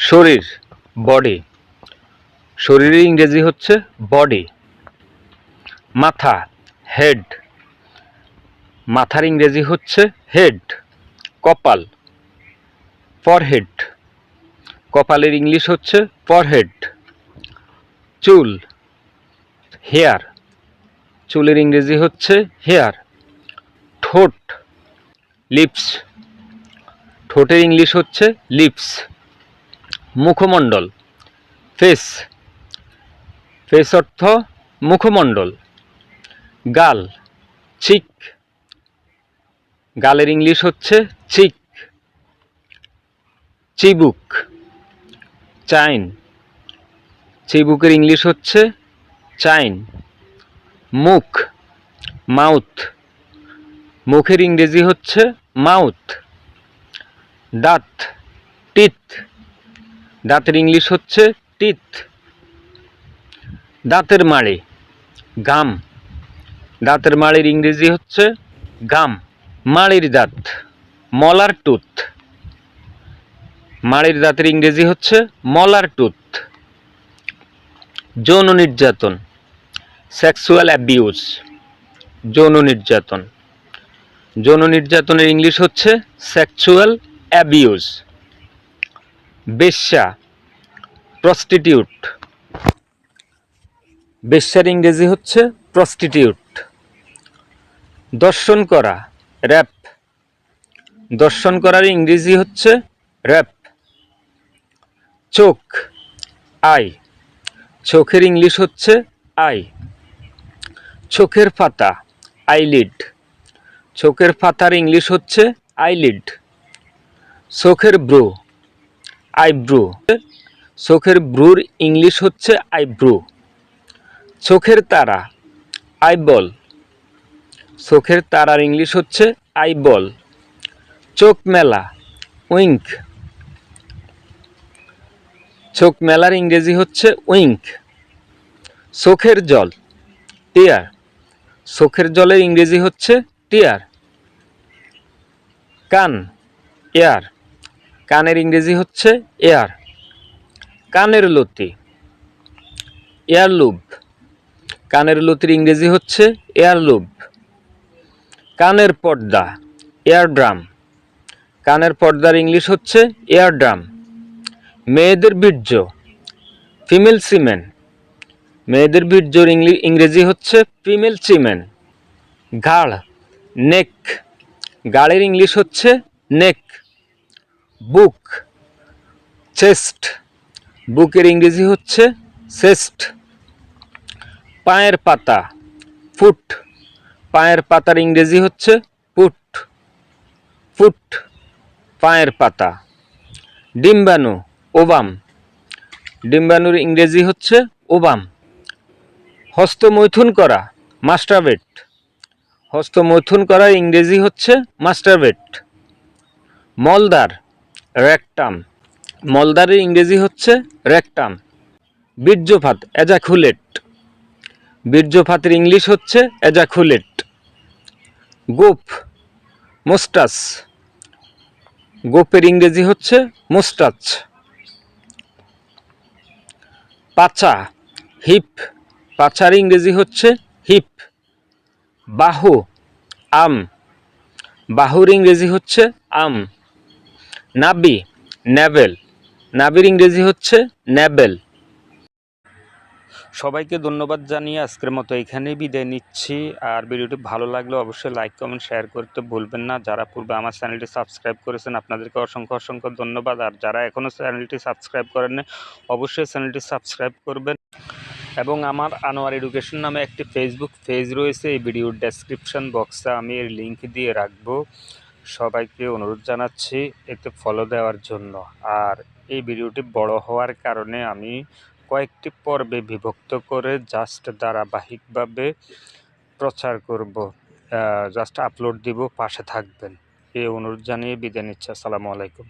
শরীর বডি, শরীরের ইংরেজি হচ্ছে বডি। মাথা হেড, মাথার ইংরেজি হচ্ছে হেড। কপাল ফরহেড, কপালের ইংলিশ হচ্ছে ফরহেড। চুল হেয়ার, চুলের ইংরেজি হচ্ছে হেয়ার। ঠোঁট লিপস, ঠোঁটের ইংলিশ হচ্ছে লিপস। মুখমণ্ডল ফেস, ফেস অর্থ মুখমণ্ডল। গাল চিক, গালের ইংলিশ হচ্ছে চিক। চিবুক চাইন, চিবুকের ইংলিশ হচ্ছে চাইন। মুখ মাউথ, মুখের ইংরেজি হচ্ছে মাউথ। দাঁত টিথ, দাঁতের ইংলিশ হচ্ছে টিথ। দাঁতের মাড়ি গাম, দাঁতের মাড়ির ইংরেজি হচ্ছে গাম। মাড়ির দাঁত মলার টুথ, মাড়ির দাঁতের ইংরেজি হচ্ছে মলার টুথ। যৌন নির্যাতন সেক্সুয়াল অ্যাবিউজ, যৌন নির্যাতন, যৌন নির্যাতনের ইংলিশ হচ্ছে সেক্সুয়াল অ্যাবিউজ। বেশ্যা প্রস্টিটিউট, বেশ্যার ইংরেজি হচ্ছে প্রস্টিটিউট। দর্শন করা র্যাপ, দর্শন করার ইংরেজি হচ্ছে র্যাপ। চোখ আই, চোখের ইংলিশ হচ্ছে আই। চোখের পাতা আইলিড, চোখের পাতার ইংলিশ হচ্ছে আইলিড। চোখের ব্রু আইব্রু, চোখের ব্রুর ইংলিশ হচ্ছে আইব্রু। চোখের তারা আইবল, চোখের তারার ইংলিশ হচ্ছে আইবল। চোখ মেলা উইঙ্ক, চোখ মেলার ইংরেজি হচ্ছে উইঙ্ক। চোখের জল টিয়ার, চোখের জলের ইংরেজি হচ্ছে টিয়ার। কান এয়ার, কানের ইংরেজি হচ্ছে এয়ার। কানের লতি এয়ারলুব, কানের লতির ইংরেজি হচ্ছে এয়ারলুব। কানের পর্দা এয়ারড্রাম, কানের পর্দার ইংলিশ হচ্ছে এয়ারড্রাম। মেয়েদের বীর্য ফিমেল সিমেন, মেয়েদের বীর্যর ইংরেজি হচ্ছে ফিমেল সিমেন। ঘাড় নেক, গাড়ের ইংলিশ হচ্ছে নেক। বুক চেস্ট, বুকের ইংরেজি হচ্ছে চেস্ট। পায়ের পাতা ফুট, পায়ের পাতার ইংরেজি হচ্ছে ফুট। ফুট পায়ের পাতা। ডিম্বাণু ওবাম, ডিম্বাণুর ইংরেজি হচ্ছে ওবাম। হস্তমৈথুন করা মাস্টারবেট, হস্তমৈথুন করার ইংরেজি হচ্ছে মাস্টারবেট। মলদ্বার রেকটাম, মলদ্বারের ইংরেজি হচ্ছে রেকটাম। বীর্যপাত এজাকুলেট, বীর্যপাতের ইংলিশ হচ্ছে এজাকুলেট। গোপ মোস্টাস, গোপের ইংরেজি হচ্ছে মোস্টাচ। পাছা হিপ, পাছার ইংরেজি হচ্ছে হিপ। বাহু আম, বাহুর ইংরেজি হচ্ছে আম। নাভি নেভেল, নাভির ইংরেজি হচ্ছে নেভেল। সবাইকে ধন্যবাদ জানিয়ে আজকের মতো এখানেই বিদায় নিচ্ছি। আর ভিডিওটি ভালো লাগলে অবশ্যই লাইক কমেন্ট শেয়ার করতে ভুলবেন না। যারা পূর্বে আমার চ্যানেলটি সাবস্ক্রাইব করেছেন আপনাদেরকে অসংখ্য অসংখ্য ধন্যবাদ। আর যারা এখনও চ্যানেলটি সাবস্ক্রাইব করেননি অবশ্যই চ্যানেলটি সাবস্ক্রাইব করবেন। এবং আমার আনোয়ার এডুকেশন নামে একটি ফেসবুক পেজ রয়েছে, এই ভিডিওর ডেসক্রিপশন বক্সে আমি এর লিঙ্ক দিয়ে রাখবো। সবাইকে অনুরোধ জানাচ্ছি এতে ফলো দেওয়ার জন্য। আর এই ভিডিওটি বড় হওয়ার কারণে আমি কয়েকটি পর্বে বিভক্ত করে জাস্ট ধারাবাহিকভাবে প্রচার করব, জাস্ট আপলোড দিব, পাশে থাকবেন এই অনুরোধ জানিয়ে বিদায় নিচ্ছি। আসসালামু আলাইকুম।